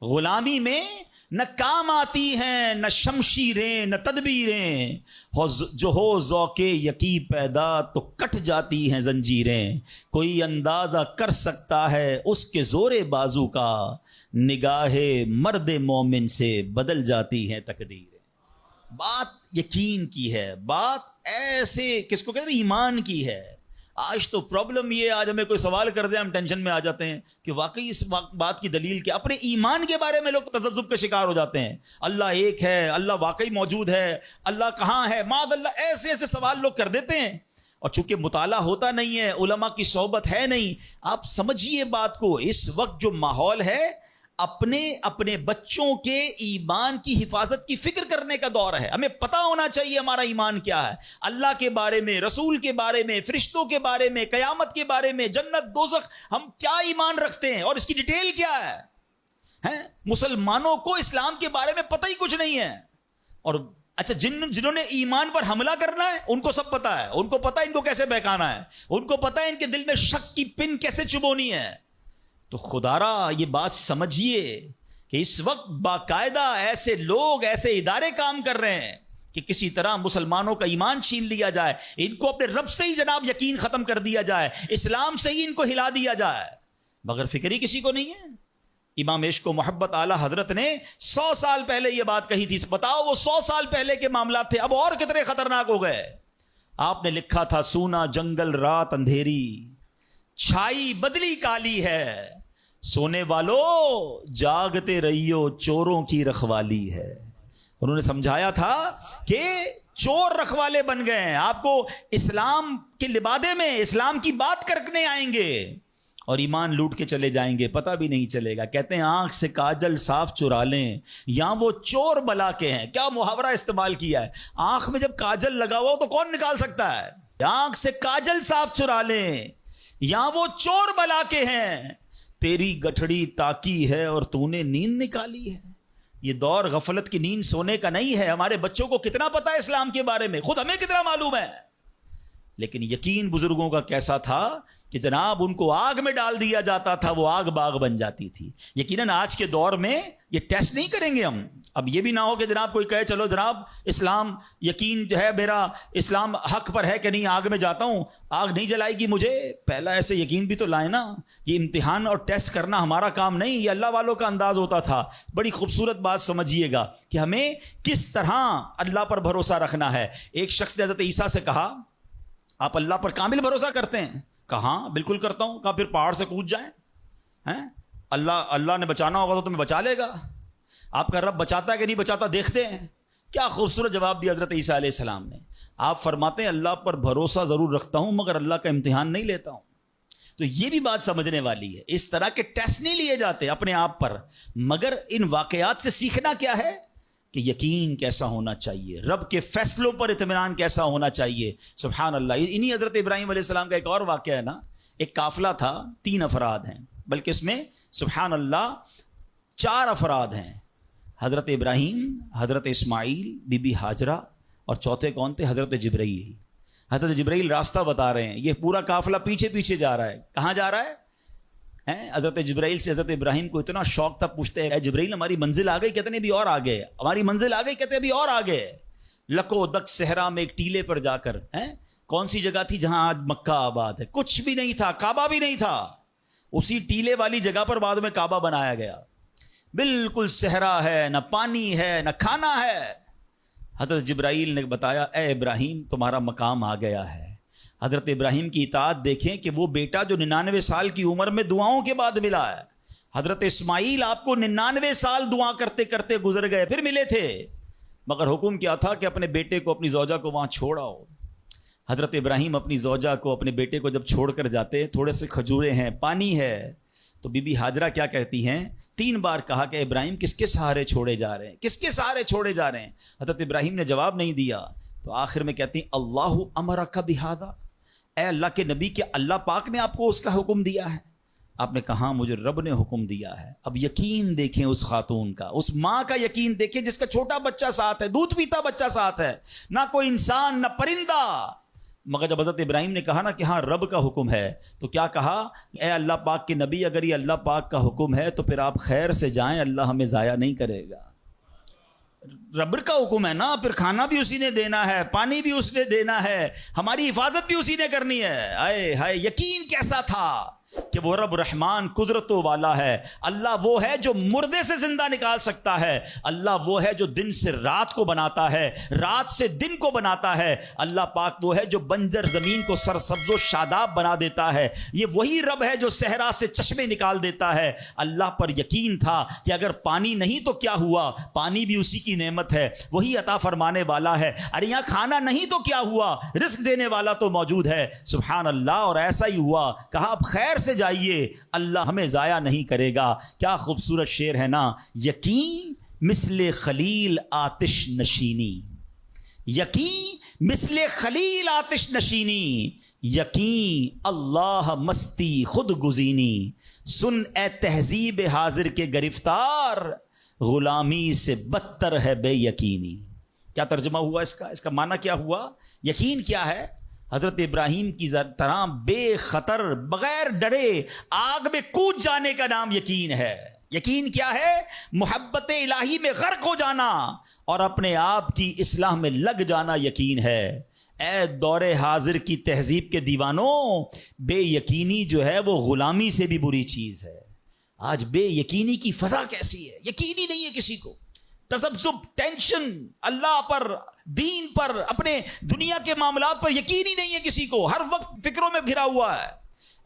غلامی میں نہ کام آتی ہیں نہ شمشیریں نہ تدبیریں، جو ہو ذوق یقین پیدا تو کٹ جاتی ہیں زنجیریں، کوئی اندازہ کر سکتا ہے اس کے زور بازو کا، نگاہ مرد مومن سے بدل جاتی ہیں تقدیریں۔ بات یقین کی ہے، بات ایسے کس کو کہتے ہیں، ایمان کی ہے۔ آج تو پرابلم یہ، آج ہمیں کوئی سوال کر دے ہم ٹینشن میں آ جاتے ہیں کہ واقعی اس بات کی دلیل کیا۔ اپنے ایمان کے بارے میں لوگ تذبذب کا شکار ہو جاتے ہیں، اللہ ایک ہے، اللہ واقعی موجود ہے، اللہ کہاں ہے، معاذ اللہ، ایسے ایسے سوال لوگ کر دیتے ہیں۔ اور چونکہ مطالعہ ہوتا نہیں ہے، علماء کی صحبت ہے نہیں، آپ سمجھیے بات کو، اس وقت جو ماحول ہے اپنے بچوں کے ایمان کی حفاظت کی فکر کرنے کا دور ہے۔ ہمیں پتہ ہونا چاہیے ہمارا ایمان کیا ہے، اللہ کے بارے میں، رسول کے بارے میں، فرشتوں کے بارے میں، قیامت کے بارے میں، جنت دوزخ، ہم کیا ایمان رکھتے ہیں اور اس کی ڈیٹیل کیا ہے۔ مسلمانوں کو اسلام کے بارے میں پتہ ہی کچھ نہیں ہے۔ اور اچھا، جنہوں نے ایمان پر حملہ کرنا ہے ان کو سب پتہ ہے، ان کو پتہ ہے ان کو کیسے بہکانا ہے، ان کو پتہ ہے ان کے دل میں شک کی پن کیسے چبونی ہے۔ تو خدارا یہ بات سمجھیے کہ اس وقت باقاعدہ ایسے لوگ، ایسے ادارے کام کر رہے ہیں کہ کسی طرح مسلمانوں کا ایمان چھین لیا جائے، ان کو اپنے رب سے ہی جناب یقین ختم کر دیا جائے، اسلام سے ہی ان کو ہلا دیا جائے، مگر فکر ہی کسی کو نہیں ہے۔ امام عشق و محبت اعلیٰ حضرت نے 100 سال پہلے یہ بات کہی تھی، بتاؤ وہ 100 سال پہلے کے معاملات تھے، اب اور کتنے خطرناک ہو گئے۔ آپ نے لکھا تھا، سونا جنگل رات اندھیری، چھائی بدلی کالی ہے، سونے والو جاگتے رہیو چوروں کی رکھوالی ہے۔ انہوں نے سمجھایا تھا کہ چور رکھوالے بن گئے ہیں، آپ کو اسلام کے لبادے میں اسلام کی بات کرنے آئیں گے اور ایمان لوٹ کے چلے جائیں گے، پتہ بھی نہیں چلے گا۔ کہتے ہیں آنکھ سے کاجل صاف چرا لیں یا وہ چور بلا کے ہیں۔ کیا محاورہ استعمال کیا ہے، آنکھ میں جب کاجل لگا ہوا ہو تو کون نکال سکتا ہے؟ آنکھ سے کاجل صاف چرا لیں یا وہ چور بلا کے ہیں، تیری گٹھڑی تاکی ہے اور تو نے نیند نکالی ہے۔ یہ دور غفلت کی نیند سونے کا نہیں ہے۔ ہمارے بچوں کو کتنا پتا ہے اسلام کے بارے میں، خود ہمیں کتنا معلوم ہے، لیکن یقین بزرگوں کا کیسا تھا کہ جناب ان کو آگ میں ڈال دیا جاتا تھا، وہ آگ باغ بن جاتی تھی۔ یقیناً آج کے دور میں یہ ٹیسٹ نہیں کریں گے ہم۔ اب یہ بھی نہ ہو کہ جناب کوئی کہے چلو جناب اسلام یقین جو ہے میرا، اسلام حق پر ہے کہ نہیں، آگ میں جاتا ہوں، آگ نہیں جلائے گی مجھے۔ پہلا ایسے یقین بھی تو لائے نا، یہ امتحان اور ٹیسٹ کرنا ہمارا کام نہیں، یہ اللہ والوں کا انداز ہوتا تھا۔ بڑی خوبصورت بات سمجھیے گا کہ ہمیں کس طرح اللہ پر بھروسہ رکھنا ہے۔ ایک شخص نے حضرت عیسیٰ سے کہا، آپ اللہ پر کامل بھروسہ کرتے ہیں؟ کہاں بالکل کرتا ہوں۔ کہا پھر پہاڑ سے کود جائیں، اللہ نے بچانا ہوگا تو تمہیں بچا لے گا، آپ کا رب بچاتا ہے کہ نہیں بچاتا دیکھتے ہیں۔ کیا خوبصورت جواب دیا حضرت عیسیٰ علیہ السلام نے۔ آپ فرماتے ہیں اللہ پر بھروسہ ضرور رکھتا ہوں مگر اللہ کا امتحان نہیں لیتا ہوں۔ تو یہ بھی بات سمجھنے والی ہے، اس طرح کے ٹیسٹ نہیں لیے جاتے اپنے آپ پر، مگر ان واقعات سے سیکھنا کیا ہے کہ یقین کیسا ہونا چاہیے، رب کے فیصلوں پر اطمینان کیسا ہونا چاہیے۔ سبحان اللہ۔ انہی حضرت ابراہیم علیہ السلام کا ایک اور واقعہ ہے نا، ایک قافلہ تھا، 3 افراد ہیں، بلکہ اس میں سبحان اللہ 4 افراد ہیں، حضرت ابراہیم، حضرت اسماعیل، بی بی ہاجرہ، اور چوتھے کون تھے؟ حضرت جبرائیل۔ حضرت جبرائیل راستہ بتا رہے ہیں، یہ پورا قافلہ پیچھے پیچھے جا رہا ہے۔ کہاں جا رہا ہے؟ حضرت جبرائیل سے حضرت ابراہیم کو اتنا شوق تھا، پوچھتے ہیں اے جبرائیل ہماری منزل آ گئی؟ کہتے ہیں بھی اور آگے، ہماری منزل آ گئی؟ کہتے ہیں بھی اور آگے۔ لکو دک صحرا میں ایک ٹیلے پر جا کر، کون سی جگہ تھی جہاں آج مکہ آباد ہے؟ کچھ بھی نہیں تھا، کعبہ بھی نہیں تھا، اسی ٹیلے والی جگہ پر بعد میں کعبہ بنایا گیا۔ بالکل صحرا ہے، نہ پانی ہے نہ کھانا ہے۔ حضرت جبرائیل نے بتایا اے ابراہیم تمہارا مقام آ گیا ہے۔ حضرت ابراہیم کی اطاعت دیکھیں کہ وہ بیٹا جو 99 سال کی عمر میں دعاؤں کے بعد ملا ہے، حضرت اسماعیل آپ کو 99 سال دعا کرتے کرتے گزر گئے، پھر ملے تھے، مگر حکم کیا تھا کہ اپنے بیٹے کو، اپنی زوجہ کو وہاں چھوڑ آؤ۔ حضرت ابراہیم اپنی زوجہ کو، اپنے بیٹے کو جب چھوڑ کر جاتے، تھوڑے سے کھجورے ہیں، پانی ہے، تو بی بی ہاجرہ کیا کہتی ہیں؟ 3 بار کہا کہ ابراہیم کس کے سہارے چھوڑے جا رہے ہیں، کس کے سہارے چھوڑے جا رہے ہیں؟ حضرت ابراہیم نے جواب نہیں دیا، تو آخر میں کہتی ہیں اللہ امرک بہذا، اے اللہ کے نبی، کہ اللہ پاک نے آپ کو اس کا حکم دیا ہے؟ آپ نے کہا مجھے رب نے حکم دیا ہے۔ اب یقین دیکھیں اس خاتون کا، اس ماں کا یقین دیکھیں جس کا چھوٹا بچہ ساتھ ہے، دودھ پیتا بچہ ساتھ ہے، نہ کوئی انسان نہ پرندہ، مگر جب حضرت ابراہیم نے کہا نا کہ ہاں رب کا حکم ہے، تو کیا کہا؟ اے اللہ پاک کے نبی، اگر یہ اللہ پاک کا حکم ہے تو پھر آپ خیر سے جائیں، اللہ ہمیں ضائع نہیں کرے گا۔ رب کا حکم ہے نا، پھر کھانا بھی اسی نے دینا ہے، پانی بھی اس نے دینا ہے، ہماری حفاظت بھی اسی نے کرنی ہے۔ آئے ہائے، یقین کیسا تھا کہ وہ رب رحمان قدرتوں والا ہے۔ اللہ وہ ہے جو مردے سے زندہ نکال سکتا ہے، اللہ وہ ہے جو دن سے رات کو بناتا ہے، رات سے دن کو بناتا ہے، اللہ پاک وہ ہے جو بنجر زمین کو سرسبز و شاداب بنا دیتا ہے، یہ وہی رب ہے جو صحرا سے چشمے نکال دیتا ہے۔ اللہ پر یقین تھا کہ اگر پانی نہیں تو کیا ہوا، پانی بھی اسی کی نعمت ہے، وہی عطا فرمانے والا ہے۔ ارے یہاں کھانا نہیں تو کیا ہوا، رزق دینے والا تو موجود ہے، سبحان اللہ۔ اور ایسا ہی ہوا، کہا اب خیر سے جائیے، اللہ ہمیں ضائع نہیں کرے گا۔ کیا خوبصورت شعر ہے نا، یقین مثل خلیل آتش نشینی، یقین مثل خلیل آتش نشینی، یقین اللہ مستی خود گزینی، سن اے تہذیب حاضر کے گرفتار، غلامی سے بدتر ہے بے یقینی۔ کیا ترجمہ ہوا اس کا معنی کیا ہوا؟ یقین کیا ہے؟ حضرت ابراہیم کی طرح بے خطر بغیر ڈرے آگ میں کود جانے کا نام یقین ہے۔ یقین کیا ہے؟ محبت الہی میں غرق ہو جانا اور اپنے آپ کی اصلاح میں لگ جانا یقین ہے۔ اے دور حاضر کی تہذیب کے دیوانوں، بے یقینی جو ہے وہ غلامی سے بھی بری چیز ہے۔ آج بے یقینی کی فضا کیسی ہے، یقین ہی نہیں ہے کسی کو، تذبذب، ٹینشن، اللہ پر، دین پر، اپنے دنیا کے معاملات پر یقین ہی نہیں ہے کسی کو، ہر وقت فکروں میں گھرا ہوا ہے۔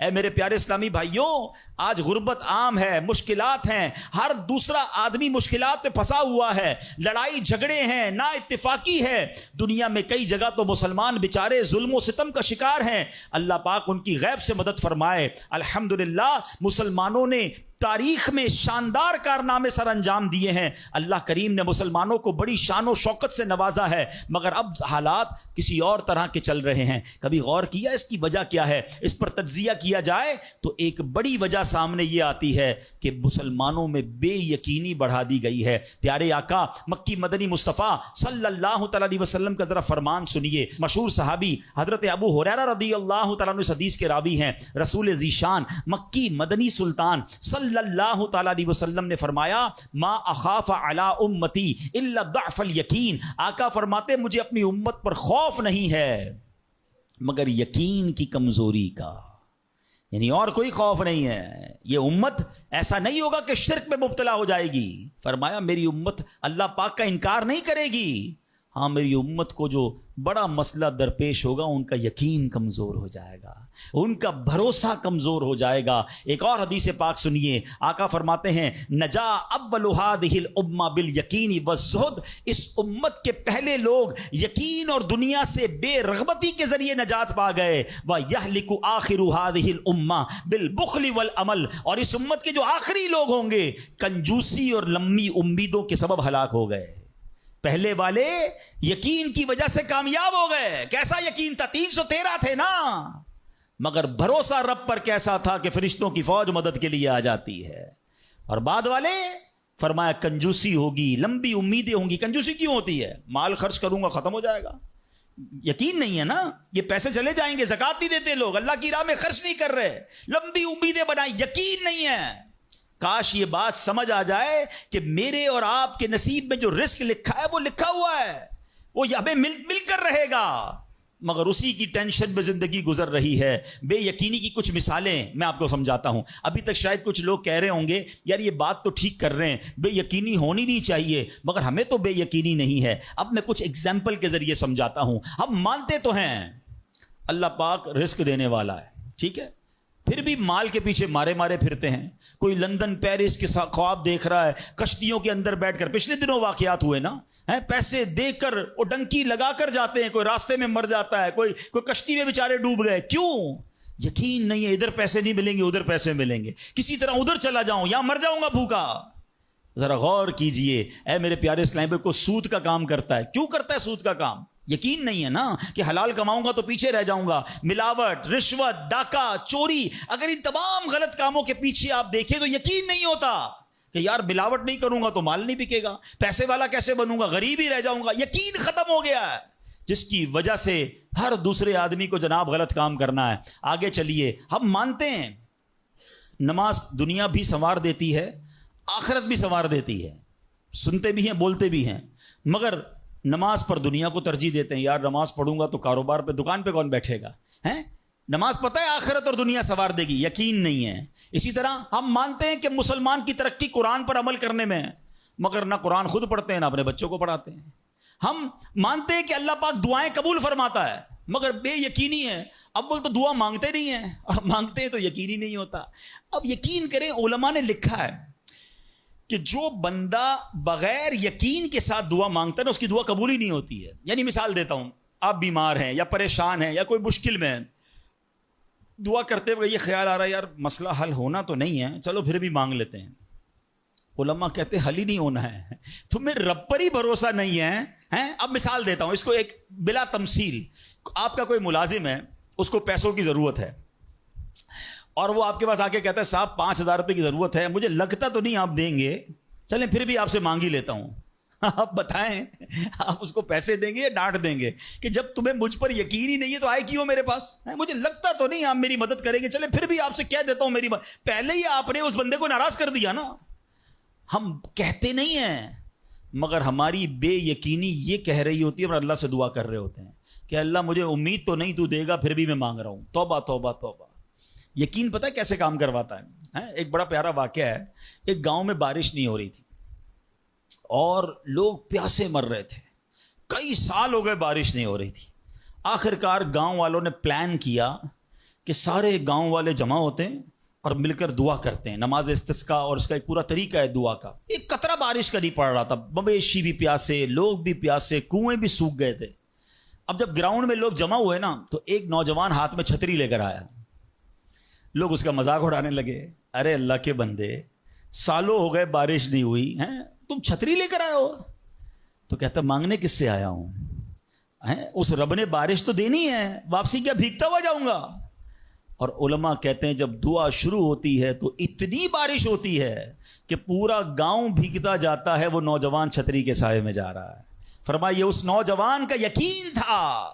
اے میرے پیارے اسلامی بھائیوں، آج غربت عام ہے، مشکلات ہیں، ہر دوسرا آدمی مشکلات پہ پھنسا ہوا ہے، لڑائی جھگڑے ہیں، نا اتفاقی ہے، دنیا میں کئی جگہ تو مسلمان بیچارے ظلم و ستم کا شکار ہیں۔ اللہ پاک ان کی غیب سے مدد فرمائے۔ الحمدللہ مسلمانوں نے تاریخ میں شاندار کارنامے سر انجام دیے ہیں، اللہ کریم نے مسلمانوں کو بڑی شان و شوکت سے نوازا ہے، مگر اب حالات کسی اور طرح کے چل رہے ہیں۔ کبھی غور کیا اس کی وجہ کیا ہے؟ اس پر تجزیہ کیا جائے تو ایک بڑی وجہ سامنے یہ آتی ہے کہ مسلمانوں میں بے یقینی بڑھا دی گئی ہے۔ پیارے آقا مکی مدنی مصطفیٰ صلی اللہ تعالی علیہ وسلم کا ذرا فرمان سنیے۔ مشہور صحابی حضرت ابو ہریرہ رضی اللہ تعالیٰ عنہ اس حدیث کے راوی ہیں، رسول ذیشان مکی مدنی سلطان صلی اللہ تعالی علیہ وسلم نے فرمایا، ما اخاف علی امتی الا ضعف الیقین۔ آقا فرماتے مجھے اپنی امت پر خوف نہیں ہے مگر یقین کی کمزوری کا، یعنی اور کوئی خوف نہیں ہے۔ یہ امت ایسا نہیں ہوگا کہ شرک میں مبتلا ہو جائے گی، فرمایا میری امت اللہ پاک کا انکار نہیں کرے گی، ہاں میری امت کو جو بڑا مسئلہ درپیش ہوگا ان کا یقین کمزور ہو جائے گا، ان کا بھروسہ کمزور ہو جائے گا۔ ایک اور حدیث پاک سنیے، آقا فرماتے ہیں، نجا اول هذه الامه بالیقین والزہد، اس امت کے پہلے لوگ یقین اور دنیا سے بے رغبتی کے ذریعے نجات پا گئے، ویہلک آخر هذه الامه بالبخل والعمل، اور اس امت کے جو آخری لوگ ہوں گے کنجوسی اور لمبی امیدوں کے سبب ہلاک ہو گئے۔ پہلے والے یقین کی وجہ سے کامیاب ہو گئے۔ کیسا یقین تھا؟ 313 تھے نا، مگر بھروسہ رب پر کیسا تھا کہ فرشتوں کی فوج مدد کے لیے آ جاتی ہے۔ اور بعد والے فرمایا کنجوسی ہوگی، لمبی امیدیں ہوں گی۔ کنجوسی کیوں ہوتی ہے؟ مال خرچ کروں گا ختم ہو جائے گا، یقین نہیں ہے نا، یہ پیسے چلے جائیں گے، زکوٰۃ نہیں دیتے لوگ، اللہ کی راہ میں خرچ نہیں کر رہے، لمبی امیدیں بنائی، یقین نہیں ہے۔ کاش یہ بات سمجھ آ جائے کہ میرے اور آپ کے نصیب میں جو رزق لکھا ہے وہ لکھا ہوا ہے، وہ ہمیں مل کر رہے گا، مگر اسی کی ٹینشن میں زندگی گزر رہی ہے۔ بے یقینی کی کچھ مثالیں میں آپ کو سمجھاتا ہوں۔ ابھی تک شاید کچھ لوگ کہہ رہے ہوں گے یار یہ بات تو ٹھیک کر رہے ہیں، بے یقینی ہونی نہیں چاہیے، مگر ہمیں تو بے یقینی نہیں ہے۔ اب میں کچھ ایگزامپل کے ذریعے سمجھاتا ہوں۔ ہم مانتے تو ہیں اللہ پاک رزق دینے والا ہے، ٹھیک ہے، پھر بھی مال کے پیچھے مارے پھرتے ہیں۔ کوئی لندن پیرس کے خواب دیکھ رہا ہے، کشتیوں کے اندر بیٹھ کر، پچھلے دنوں واقعات ہوئے نا، پیسے دے کر وہ ڈنکی لگا کر جاتے ہیں، کوئی راستے میں مر جاتا ہے، کوئی کشتی میں بیچارے ڈوب گئے۔ کیوں؟ یقین نہیں ہے ادھر پیسے نہیں ملیں گے، ادھر پیسے ملیں گے، کسی طرح ادھر چلا جاؤں یا مر جاؤں گا بھوکا۔ ذرا غور کیجئے، اے میرے پیارے اسلام بھائی، کو سود کا کام کرتا ہے، کیوں کرتا ہے سود کا کام؟ یقین نہیں ہے نا کہ حلال کماؤں گا تو پیچھے رہ جاؤں گا۔ ملاوٹ، رشوت، ڈاکہ، چوری، اگر ان تمام غلط کاموں کے پیچھے آپ دیکھیں تو یقین نہیں ہوتا کہ یار ملاوٹ نہیں کروں گا تو مال نہیں بکے گا، پیسے والا کیسے بنوں گا، غریب ہی رہ جاؤں گا، یقین ختم ہو گیا ہے۔ جس کی وجہ سے ہر دوسرے آدمی کو جناب غلط کام کرنا ہے. آگے چلیے. ہم مانتے ہیں نماز دنیا بھی سنوار دیتی ہے, آخرت بھی سنوار دیتی ہے, سنتے بھی ہیں بولتے بھی ہیں, مگر نماز پر دنیا کو ترجیح دیتے ہیں. یار نماز پڑھوں گا تو کاروبار پہ دکان پہ کون بیٹھے گا, ہیں؟ نماز پتہ ہے آخرت اور دنیا سنوار دے گی, یقین نہیں ہے. اسی طرح ہم مانتے ہیں کہ مسلمان کی ترقی قرآن پر عمل کرنے میں ہے, مگر نہ قرآن خود پڑھتے ہیں نہ اپنے بچوں کو پڑھاتے ہیں. ہم مانتے ہیں کہ اللہ پاک دعائیں قبول فرماتا ہے, مگر بے یقینی ہے. اول تو دعا مانگتے نہیں ہیں, اور مانگتے ہیں تو یقین ہی نہیں ہوتا. اب یقین کریں, علماء نے لکھا ہے کہ جو بندہ بغیر یقین کے ساتھ دعا مانگتا ہے نا, اس کی دعا قبول ہی نہیں ہوتی ہے. یعنی مثال دیتا ہوں, آپ بیمار ہیں یا پریشان ہیں یا کوئی مشکل میں ہیں, دعا کرتے ہوئے یہ خیال آ رہا ہے یار مسئلہ حل ہونا تو نہیں ہے, چلو پھر بھی مانگ لیتے ہیں. علماء کہتے ہیں حل ہی نہیں ہونا ہے, تمہیں رب پر ہی بھروسہ نہیں ہے. اب مثال دیتا ہوں اس کو ایک بلا تمثیل. آپ کا کوئی ملازم ہے, اس کو پیسوں کی ضرورت ہے, اور وہ آپ کے پاس آ کے کہتا ہے صاحب 5,000 روپے کی ضرورت ہے, مجھے لگتا تو نہیں آپ دیں گے, چلیں پھر بھی آپ سے مانگ ہی لیتا ہوں. آپ بتائیں آپ اس کو پیسے دیں گے یا ڈانٹ دیں گے کہ جب تمہیں مجھ پر یقین ہی نہیں ہے تو آئے کیوں میرے پاس, مجھے لگتا تو نہیں آپ میری مدد کریں گے, چلیں پھر بھی آپ سے کہہ دیتا ہوں میری پہلے ہی آپ نے اس بندے کو ناراض کر دیا نا. ہم کہتے نہیں ہیں, مگر ہماری بے یقینی یہ کہہ رہی ہوتی ہے, اور اللہ سے دعا کر رہے ہوتے ہیں کہ اللہ مجھے امید تو نہیں تو دے گا, پھر بھی میں مانگ رہا ہوں. توبہ توبہ توبہ. یقین پتہ ہے کیسے کام کرواتا ہے؟ ایک بڑا پیارا واقعہ ہے. ایک گاؤں میں بارش نہیں ہو رہی تھی اور لوگ پیاسے مر رہے تھے, کئی سال ہو گئے بارش نہیں ہو رہی تھی. آخر کار گاؤں والوں نے پلان کیا کہ سارے گاؤں والے جمع ہوتے ہیں اور مل کر دعا کرتے ہیں, نماز استسقاء, اور اس کا ایک پورا طریقہ ہے دعا کا. ایک قطرہ بارش کا نہیں پڑ رہا تھا, مویشی بھی پیاسے, لوگ بھی پیاسے, کنویں بھی سوکھ گئے تھے. اب جب گراؤنڈ میں لوگ جمع ہوئے نا, تو ایک نوجوان ہاتھ میں چھتری لے کر آیا. لوگ اس کا مذاق اڑانے لگے, ارے اللہ کے بندے سالوں ہو گئے بارش نہیں ہوئی ہیں, تم چھتری لے کر آئے ہو. تو کہتا مانگنے کس سے آیا ہوں, اس رب نے بارش تو دینی ہے, واپسی کیا بھیگتا ہوا جاؤں گا. اور علماء کہتے ہیں جب دعا شروع ہوتی ہے تو اتنی بارش ہوتی ہے کہ پورا گاؤں بھیگتا جاتا ہے, وہ نوجوان چھتری کے سائے میں جا رہا ہے. فرمائیے اس نوجوان کا یقین تھا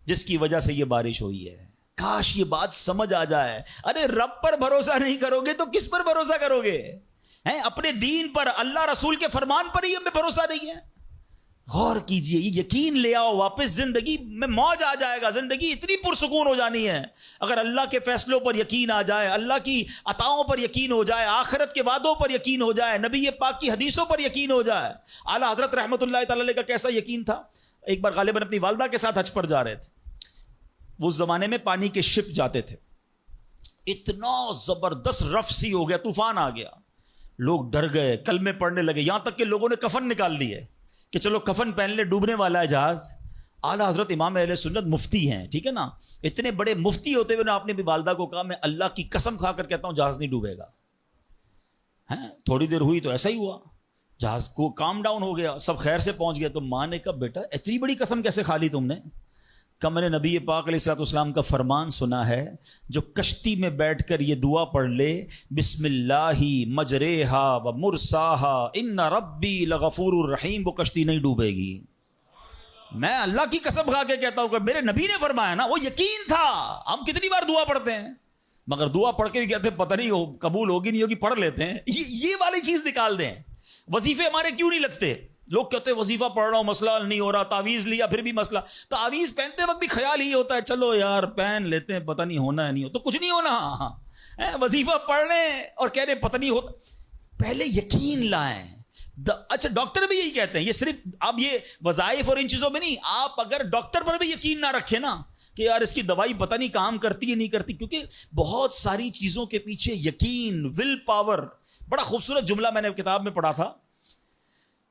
جس کی وجہ سے یہ بارش ہوئی ہے. کاش یہ بات سمجھ آ جائے. ارے رب پر بھروسہ نہیں کرو گے تو کس پر بھروسہ کرو گے؟ اپنے دین پر, اللہ رسول کے فرمان پر ہی ہمیں بھروسہ نہیں ہے. غور کیجئے, یہ یقین لے آؤ واپس, زندگی میں موج آ جائے گا, زندگی اتنی پرسکون ہو جانی ہے اگر اللہ کے فیصلوں پر یقین آ جائے, اللہ کی عطاؤں پر یقین ہو جائے, آخرت کے وعدوں پر یقین ہو جائے, نبی پاک کی حدیثوں پر یقین ہو جائے. اعلیٰ حضرت رحمۃ اللہ تعالی علیہ کا کیسا یقین تھا. ایک بار غالباً اپنی والدہ کے ساتھ حج پر جا رہے تھے. وہ اس زمانے میں پانی کے شپ جاتے تھے, اتنا زبردست رف سی ہو گیا, طوفان آ گیا, لوگ ڈر گئے, کلمے پڑھنے لگے, یہاں تک کہ لوگوں نے کفن نکال لیے کہ چلو کفن پہن لے, ڈوبنے والا ہے جہاز. اعلیٰ حضرت امام اہل سنت مفتی ہیں, ٹھیک ہے نا, اتنے بڑے مفتی ہوتے ہوئے آپ نے بھی والدہ کو کہا میں اللہ کی قسم کھا کر کہتا ہوں جہاز نہیں ڈوبے گا. تھوڑی دیر ہوئی تو ایسا ہی ہوا, جہاز کو کام ڈاؤن ہو گیا, سب خیر سے پہنچ گیا. تو ماں نے کہا بیٹا اتنی بڑی قسم کیسے کھا لی تم نے؟ کہ میں نے نبی پاک علیہ الصلوۃ والسلام کا فرمان سنا ہے, جو کشتی میں بیٹھ کر یہ دعا پڑھ لے, بسم اللہ مجریہا و مرساہا ان ربی لغفور الرحیم, وہ کشتی نہیں ڈوبے گی. میں اللہ کی قسم کھا کے کہتا ہوں کہ میرے نبی نے فرمایا نا, وہ یقین تھا. ہم کتنی بار دعا پڑھتے ہیں, مگر دعا پڑھ کے بھی کہتے ہیں پتہ نہیں قبول ہوگی نہیں ہوگی, پڑھ لیتے ہیں. یہ والی چیز نکال دیں. وظیفے ہمارے کیوں نہیں لگتے؟ لوگ کہتے ہیں وظیفہ پڑھ رہا ہوں مسئلہ نہیں ہو رہا, تعویذ لیا پھر بھی مسئلہ. تعویذ پہنتے وقت بھی خیال ہی ہوتا ہے چلو یار پہن لیتے ہیں, پتہ نہیں ہونا ہے نہیں ہو تو کچھ نہیں ہونا. وظیفہ پڑھ لیں اور کہہ رہے پتہ نہیں ہوتا. پہلے یقین لائیں. اچھا ڈاکٹر بھی یہی کہتے ہیں, یہ صرف اب یہ وظائف اور ان چیزوں میں نہیں, آپ اگر ڈاکٹر پر بھی یقین نہ رکھیں نا کہ یار اس کی دوائی پتہ نہیں کام کرتی ہے نہیں کرتی, کیونکہ بہت ساری چیزوں کے پیچھے یقین, ول پاور. بڑا خوبصورت جملہ میں نے کتاب میں پڑھا تھا